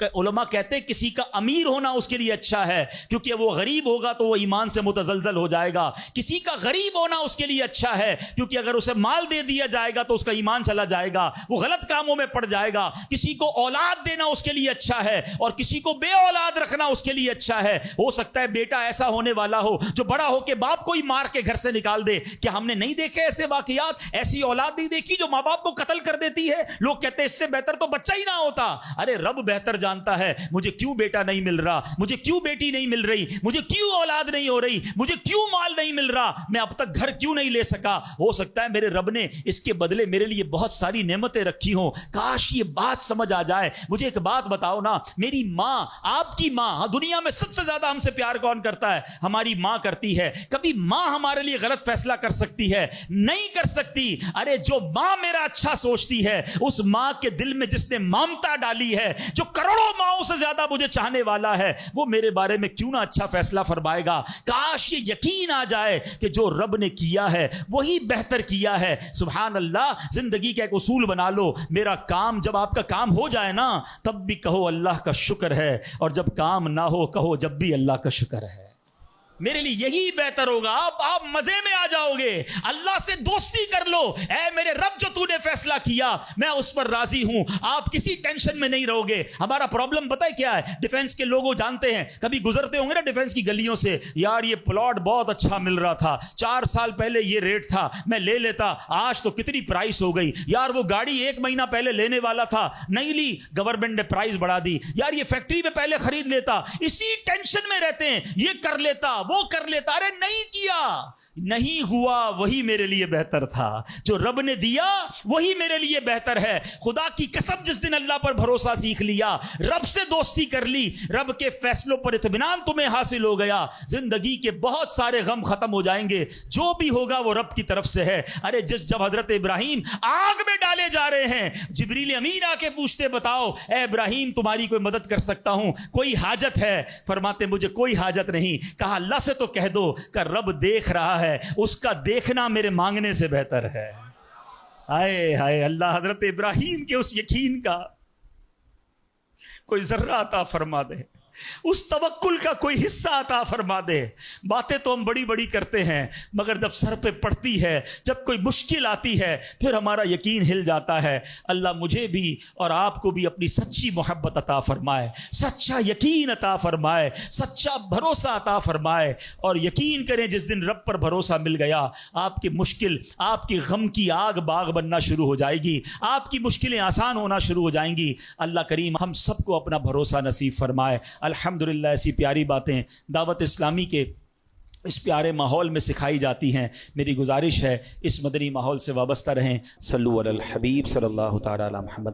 علماء کہتے ہیں کسی کا امیر ہونا اس کے لیے اچھا ہے کیونکہ وہ غریب ہوگا تو وہ ایمان سے متزلزل ہو جائے گا. کسی کا غریب ہونا اس کے لیے اچھا ہے کیونکہ اگر اسے مال دے دیا جائے گا تو اس کا ایمان چلا جائے گا, وہ غلط کاموں میں پڑ جائے گا. کسی کو اولاد دینا اس کے لیے اچھا ہے اور کسی کو بے اولاد رکھنا اس کے لیے اچھا ہے. ہو سکتا ہے بیٹا ایسا ہونے والا ہو جو بڑا ہو کے باپ کو ہی مار کے گھر سے نکال دے. کیا ہم نے نہیں دیکھے ایسے واقعات, ایسی اولاد نہیں دیکھی جو ماں باپ کو قتل کر دیتی ہے. لوگ کہتے ہیں اس سے بہتر تو بچہ ہی نہ ہوتا. ارے رب بہتر جانتا ہے مجھے کیوں بیٹا نہیں مل رہا, مجھے کیوں بیٹی نہیں مل رہی, مجھے کیوں اولاد نہیں ہو رہی, مجھے کیوں مال نہیں مل رہا, میں اب تک گھر کیوں نہیں لے سکا. ہو سکتا ہے میرے رب نے اس کے بدلے میرے لیے بہت ساری نعمتیں رکھی ہوں. کاش یہ بات سمجھ آ جائے. مجھے ایک بات بتاؤ نا, میری ماں, آپ کی ماں, دنیا میں سب سے زیادہ ہم سے پیار کون کرتا ہے؟ ہماری ماں کرتی ہے. کبھی ماں ہمارے لیے غلط فیصلہ کر سکتی ہے؟ نہیں کر سکتی. ارے جو ماں میرا اچھا سوچتی ہے, اس ماں کے دل میں جس نے ممتا ڈالی ہے, جو کروڑوں ماؤں سے زیادہ مجھے چاہنے والا ہے, وہ میرے بارے میں کیوں نہ اچھا فیصلہ فرمائے گا. کاش یہ یقین آ جائے کہ جو رب نے کیا ہے وہی بہتر کیا ہے. سبحان اللہ. زندگی کا ایک اصول بنا لو, میرا کام, جب آپ کا کام ہو جائے نا تب بھی کہو اللہ کا شکر ہے, اور جب کام نہ ہو کہو جب بھی اللہ کا شکر ہے. میرے لیے یہی بہتر ہوگا. آپ مزے میں آ جاؤ گے. اللہ سے دوستی کر لو. اے میرے رب, جو تو نے فیصلہ کیا میں اس پر راضی ہوں. آپ کسی ٹینشن میں نہیں رہو گے. ہمارا پرابلم پتہ ہے کیا ہے؟ ڈیفنس کے لوگوں جانتے ہیں, کبھی گزرتے ہوں گے نا ڈیفنس کی گلیوں سے, یار یہ پلاٹ بہت اچھا مل رہا تھا, 4 سال پہلے یہ ریٹ تھا, میں لے لیتا, آج تو کتنی پرائس ہو گئی. یار وہ گاڑی 1 مہینہ پہلے لینے والا تھا, نہیں لی, گورنمنٹ نے پرائس بڑھا دی. یار یہ فیکٹری میں پہلے خرید لیتا. اسی ٹینشن میں رہتے ہیں, یہ کر لیتا, وہ کر لیتا. ارے نہیں کیا, نہیں ہوا, وہی میرے لیے بہتر تھا. جو رب نے دیا وہی میرے لیے بہتر ہے. خدا کی قسم, جس دن اللہ پر بھروسہ سیکھ لیا, رب سے دوستی کر لی, رب کے فیصلوں پر اطمینان تمہیں حاصل ہو گیا, زندگی کے بہت سارے غم ختم ہو جائیں گے. جو بھی ہوگا وہ رب کی طرف سے ہے. ارے جب حضرت ابراہیم آگ میں ڈالے جا رہے ہیں, جبریل امین آ کے پوچھتے, بتاؤ اے ابراہیم تمہاری کوئی مدد کر سکتا ہوں, کوئی حاجت ہے؟ فرماتے مجھے کوئی حاجت نہیں. کہا اللہ سے تو کہہ دو کہ رب دیکھ رہا ہے, اس کا دیکھنا میرے مانگنے سے بہتر ہے. ہائے ہائے اللہ, حضرت ابراہیم کے اس یقین کا کوئی ذرہ عطا فرما دے, اس توکل کا کوئی حصہ عطا فرما دے. باتیں تو ہم بڑی بڑی کرتے ہیں, مگر جب سر پہ پڑتی ہے, جب کوئی مشکل آتی ہے, پھر ہمارا یقین ہل جاتا ہے. اللہ مجھے بھی اور آپ کو بھی اپنی سچی محبت عطا فرمائے, سچا یقین عطا فرمائے, سچا بھروسہ عطا فرمائے. اور یقین کریں جس دن رب پر بھروسہ مل گیا, آپ کی مشکل, آپ کی غم کی آگ باغ بننا شروع ہو جائے گی, آپ کی مشکلیں آسان ہونا شروع ہو جائیں گی. اللہ کریم ہم سب کو اپنا بھروسہ نصیب فرمائے. الحمدللہ ایسی پیاری باتیں دعوت اسلامی کے اس پیارے ماحول میں سکھائی جاتی ہیں. میری گزارش ہے اس مدنی ماحول سے وابستہ رہیں. صلو علی الحبیب صلی اللہ تعالی علی محمد.